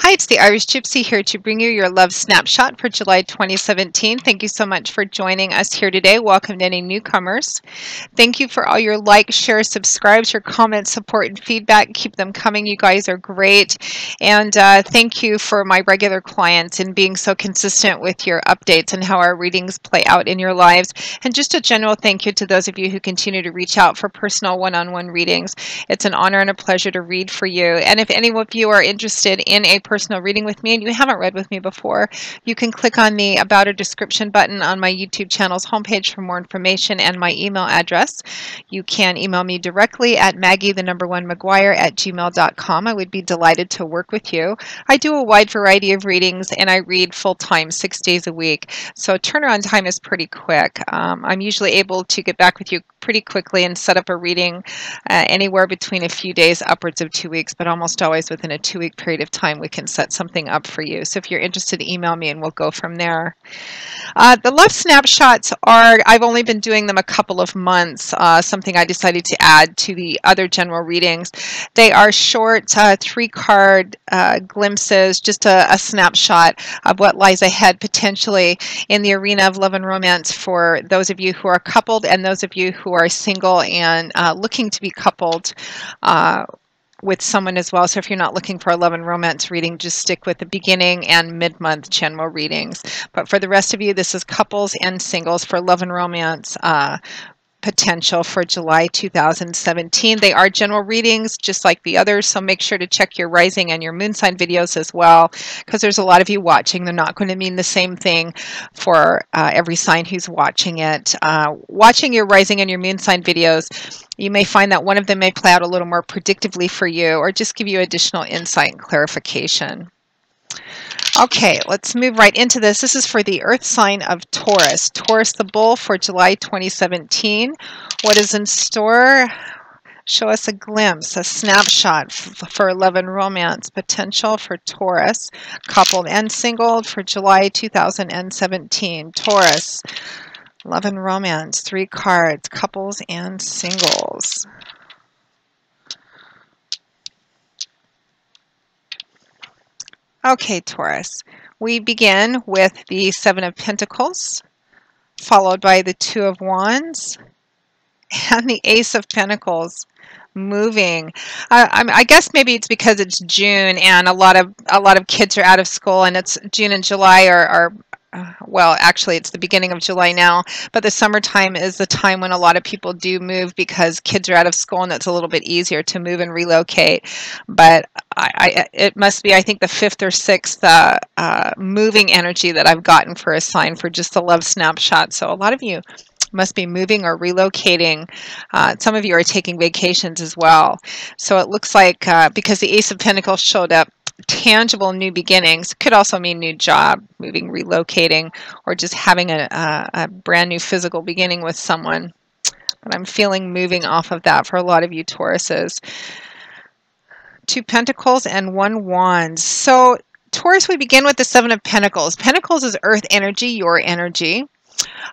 Hi, it's the Irish Gypsy here to bring you your love snapshot for July 2017. Thank you so much for joining us here today. Welcome to any newcomers. Thank you for all your likes, shares, subscribes, your comments, support, and feedback. Keep them coming. You guys are great. And thank you for my regular clients and being so consistent with your updates and how our readings play out in your lives. And just a general thank you to those of you who continue to reach out for personal one-on-one readings. It's an honor and a pleasure to read for you. And if any of you are interested in a personal reading with me and you haven't read with me before, you can click on the About a Description button on my YouTube channel's homepage for more information and my email address. You can email me directly at maggie1mcguire@gmail.com. I would be delighted to work with you. I do a wide variety of readings and I read full-time 6 days a week. So turnaround time is pretty quick. I'm usually able to get back with you pretty quickly and set up a reading anywhere between a few days upwards of 2 weeks, but almost always within a 2-week period of time we can set something up for you. So if you're interested, email me and we'll go from there. The love snapshots I've only been doing them a couple of months, something I decided to add to the other general readings. They are short 3-card glimpses, just a snapshot of what lies ahead potentially in the arena of love and romance for those of you who are coupled and those of you who are single and looking to be coupled with someone as well. So if you're not looking for a love and romance reading, just stick with the beginning and mid-month general readings. But for the rest of you, this is couples and singles for love and romance potential for July 2017. They are general readings just like the others, so make sure to check your rising and your moon sign videos as well, because there's a lot of you watching. They're not going to mean the same thing for every sign who's watching it. Watching your rising and your moon sign videos, you may find that one of them may play out a little more predictively for you or just give you additional insight and clarification. Okay, let's move right into this. This is for the Earth sign of Taurus. Taurus the Bull for July 2017. What is in store? Show us a glimpse, a snapshot for love and romance potential for Taurus, coupled and single for July 2017. Taurus, love and romance, 3 cards, couples and singles. Okay, Taurus, we begin with the 7 of Pentacles, followed by the 2 of Wands, and the Ace of Pentacles moving. I guess maybe it's because it's June and a lot of kids are out of school, and it's June and July are well, actually it's the beginning of July now, but the summertime is the time when a lot of people do move because kids are out of school and it's a little bit easier to move and relocate. But it must be, I think, the 5th or 6th moving energy that I've gotten for a sign for just the love snapshot. So a lot of you must be moving or relocating. Some of you are taking vacations as well. So it looks like because the Ace of Pentacles showed up, tangible new beginnings could also mean new job, moving, relocating, or just having a brand new physical beginning with someone. But I'm feeling moving off of that for a lot of you Tauruses. 2 Pentacles and 1 Wands. So Taurus, we begin with the 7 of Pentacles. Pentacles is earth energy, your energy.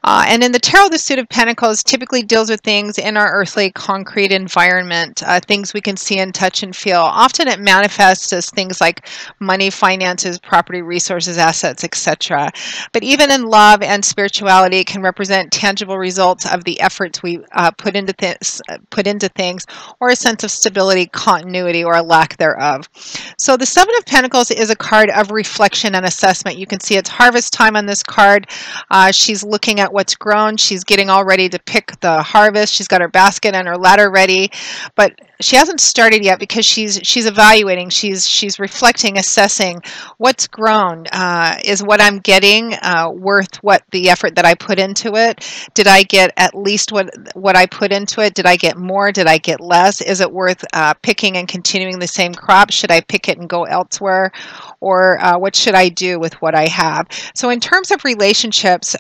And in the tarot, the suit of Pentacles typically deals with things in our earthly concrete environment, things we can see and touch and feel. Often it manifests as things like money, finances, property, resources, assets, etc. But even in love and spirituality, it can represent tangible results of the efforts we put into things, or a sense of stability, continuity, or a lack thereof. So the 7 of Pentacles is a card of reflection and assessment. You can see it's harvest time on this card. She's looking at what's grown. She's getting all ready to pick the harvest. She's got her basket and her ladder ready, but she hasn't started yet because she's evaluating. She's reflecting, assessing what's grown. Is what I'm getting worth what the effort that I put into it? Did I get at least what I put into it? Did I get more? Did I get less? Is it worth picking and continuing the same crop? Should I pick it and go elsewhere? Or what should I do with what I have? So in terms of relationships,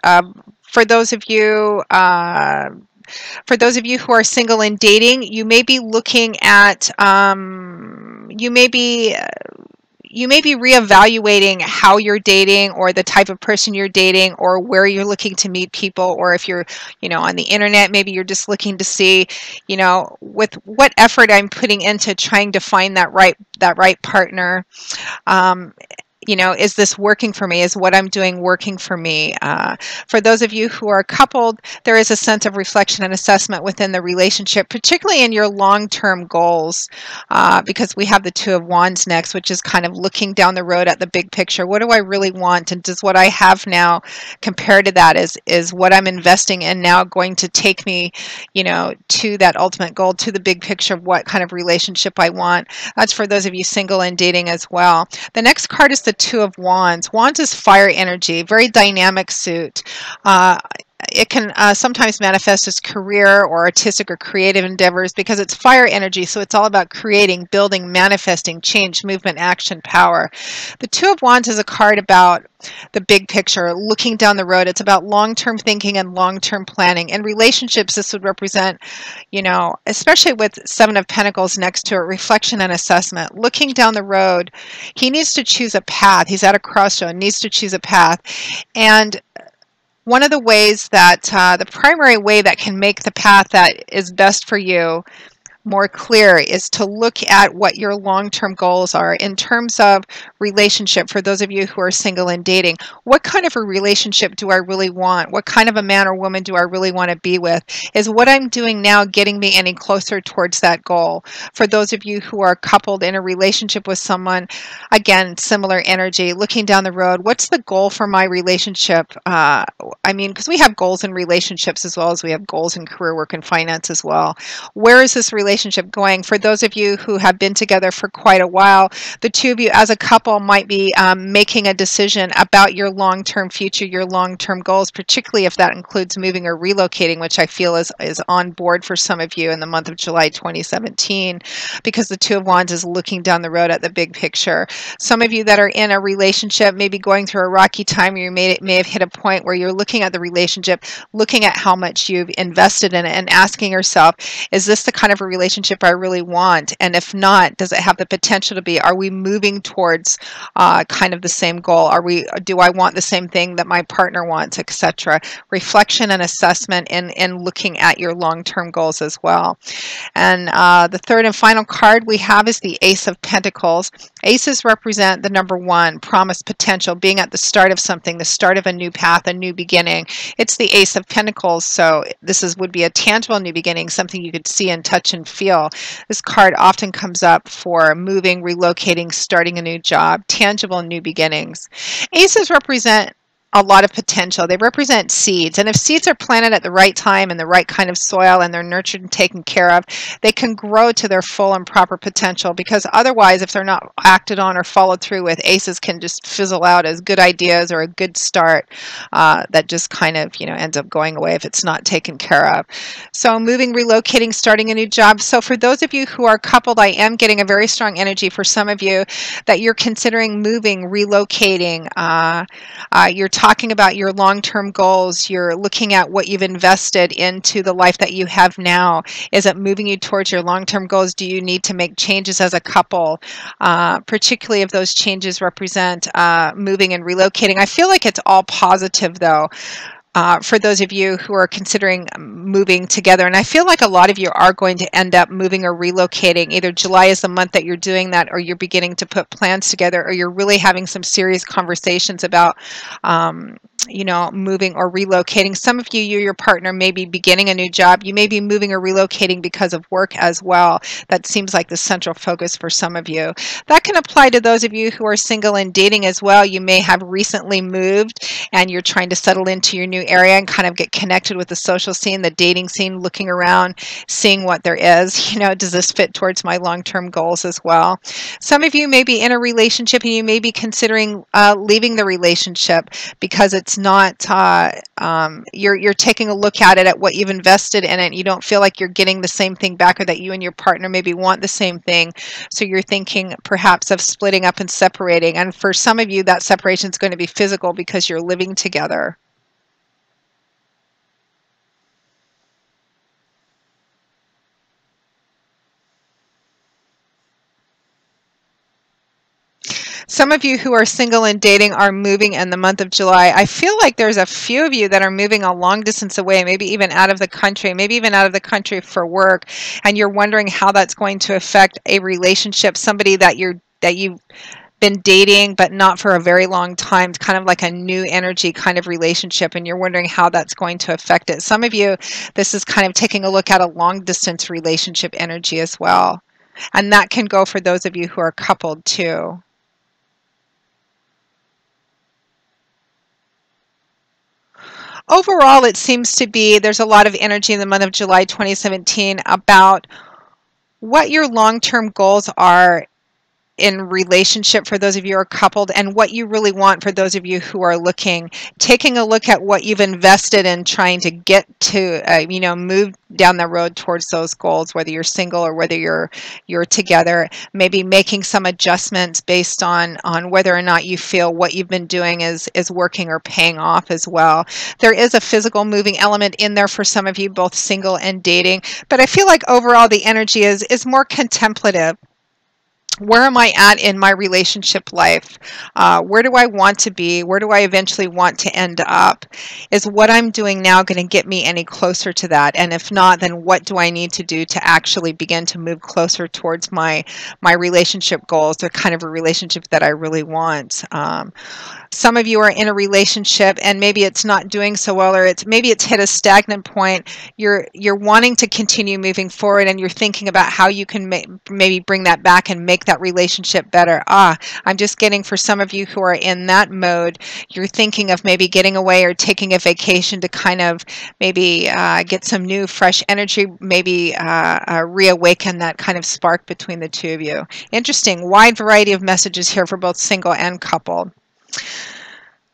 for those of you who are single and dating, you may be looking at, you may be reevaluating how you're dating or the type of person you're dating or where you're looking to meet people, or if you're, on the internet, maybe you're just looking to see, with what effort I'm putting into trying to find that right partner. Um, is this working for me? Is what I'm doing working for me? For those of you who are coupled, there is a sense of reflection and assessment within the relationship, particularly in your long-term goals, because we have the Two of Wands next, which is kind of looking down the road at the big picture. What do I really want? And does what I have now compared to that is what I'm investing in now going to take me, to that ultimate goal, to the big picture of what kind of relationship I want? That's for those of you single and dating as well. The next card is the Two of Wands. Wands is fire energy, very dynamic suit. Uh, it can sometimes manifest as career or artistic or creative endeavors because it's fire energy. So it's all about creating, building, manifesting, change, movement, action, power. The Two of Wands is a card about the big picture, looking down the road. It's about long-term thinking and long-term planning. In relationships, this would represent, especially with Seven of Pentacles next to it, reflection and assessment. Looking down the road, he needs to choose a path. He's at a crossroad, needs to choose a path. And one of the ways that, the primary way that can make the path that is best for you more clear is to look at what your long-term goals are in terms of relationship. For those of you who are single and dating, what kind of a relationship do I really want? What kind of a man or woman do I really want to be with? Is what I'm doing now getting me any closer towards that goal? For those of you who are coupled in a relationship with someone, again, similar energy, looking down the road, what's the goal for my relationship? Because we have goals in relationships as well as we have goals in career, work, and finance as well. Where is this relationship going? For those of you who have been together for quite a while, the two of you as a couple might be making a decision about your long-term future, your long-term goals, particularly if that includes moving or relocating, which I feel is on board for some of you in the month of July 2017, because the Two of Wands is looking down the road at the big picture. Some of you that are in a relationship may be going through a rocky time, or you may have hit a point where you're looking at the relationship, looking at how much you've invested in it and asking yourself, is this the kind of a relationship I really want? And if not, does it have the potential to be? Are we moving towards kind of the same goal? Do I want the same thing that my partner wants, etc.? Reflection and assessment in looking at your long-term goals as well. And the third and final card we have is the Ace of Pentacles. Aces represent the number one, promise, potential, being at the start of something, the start of a new path, a new beginning. It's the Ace of Pentacles, so would be a tangible new beginning, something you could see and touch and feel. This card often comes up for moving, relocating, starting a new job, tangible new beginnings. Aces represent a lot of potential. They represent seeds, and if seeds are planted at the right time in the right kind of soil and they're nurtured and taken care of, they can grow to their full and proper potential, because otherwise, if they're not acted on or followed through with, aces can just fizzle out as good ideas or a good start that just kind of ends up going away if it's not taken care of. So moving, relocating, starting a new job. So for those of you who are coupled, I am getting a very strong energy for some of you that you're considering moving, relocating. You're talking about your long-term goals. You're looking at what you've invested into the life that you have now. Is it moving you towards your long-term goals? Do you need to make changes as a couple? Particularly if those changes represent moving and relocating. I feel like it's all positive though. For those of you who are considering moving together. And I feel like a lot of you are going to end up moving or relocating. Either July is the month that you're doing that, or you're beginning to put plans together, or you're really having some serious conversations about moving or relocating. Some of you, your partner may be beginning a new job. You may be moving or relocating because of work as well. That seems like the central focus for some of you. That can apply to those of you who are single and dating as well. You may have recently moved and you're trying to settle into your new area and kind of get connected with the social scene, the dating scene, looking around, seeing what there is. Does this fit towards my long-term goals as well? Some of you may be in a relationship and you may be considering leaving the relationship because it's not, you're taking a look at it, at what you've invested in it. You don't feel like you're getting the same thing back, or that you and your partner maybe want the same thing. So you're thinking perhaps of splitting up and separating. And for some of you, that separation is going to be physical because you're living together. Some of you who are single and dating are moving in the month of July. I feel like there's a few of you that are moving a long distance away, maybe even out of the country, maybe even out of the country for work, and you're wondering how that's going to affect a relationship, somebody that you've been dating but not for a very long time, kind of like a new energy kind of relationship, and you're wondering how that's going to affect it. Some of you, this is kind of taking a look at a long distance relationship energy as well. And that can go for those of you who are coupled too. Overall, it seems to be there's a lot of energy in the month of July 2017 about what your long-term goals are in relationship for those of you who are coupled, and what you really want for those of you who are looking, taking a look at what you've invested in trying to get to, move down the road towards those goals, whether you're single or whether you're together, maybe making some adjustments based on whether or not you feel what you've been doing is working or paying off as well. There is a physical moving element in there for some of you, both single and dating, but I feel like overall the energy is more contemplative. Where am I at in my relationship life? Where do I want to be? Where do I eventually want to end up? Is what I'm doing now going to get me any closer to that? And if not, then what do I need to do to actually begin to move closer towards my relationship goals, the kind of a relationship that I really want? Some of you are in a relationship and maybe it's not doing so well, or maybe it's hit a stagnant point. You're wanting to continue moving forward, and you're thinking about how you can maybe bring that back and make that relationship better. I'm just getting, for some of you who are in that mode, you're thinking of maybe getting away or taking a vacation to kind of maybe get some new fresh energy, maybe reawaken that kind of spark between the two of you. Interesting, wide variety of messages here for both single and couple.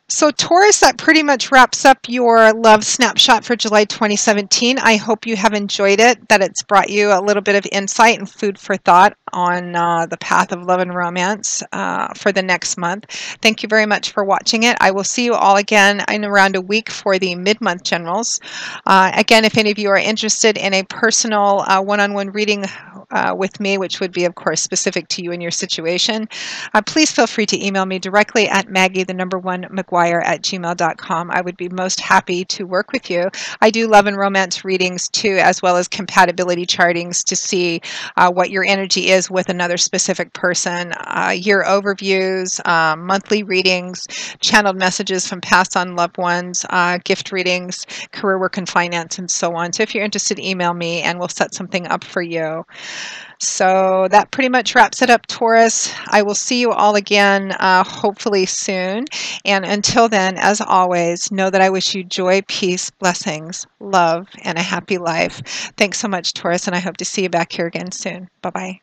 So Taurus, that pretty much wraps up your love snapshot for July 2017. I hope you have enjoyed it, that it's brought you a little bit of insight and food for thought on the path of love and romance for the next month. Thank you very much for watching it. I will see you all again in around a week for the mid-month generals. Again, if any of you are interested in a personal one-on-one reading with me, which would be, of course, specific to you and your situation, please feel free to email me directly at Maggie1McGuire@gmail.com. I would be most happy to work with you. I do love and romance readings too, as well as compatibility chartings to see what your energy is with another specific person, year overviews, monthly readings, channeled messages from past on loved ones, gift readings, career, work, and finance, and so on. So if you're interested, email me and we'll set something up for you. So that pretty much wraps it up, Taurus. I will see you all again, hopefully soon. And until then, as always, know that I wish you joy, peace, blessings, love, and a happy life. Thanks so much, Taurus, and I hope to see you back here again soon. Bye-bye.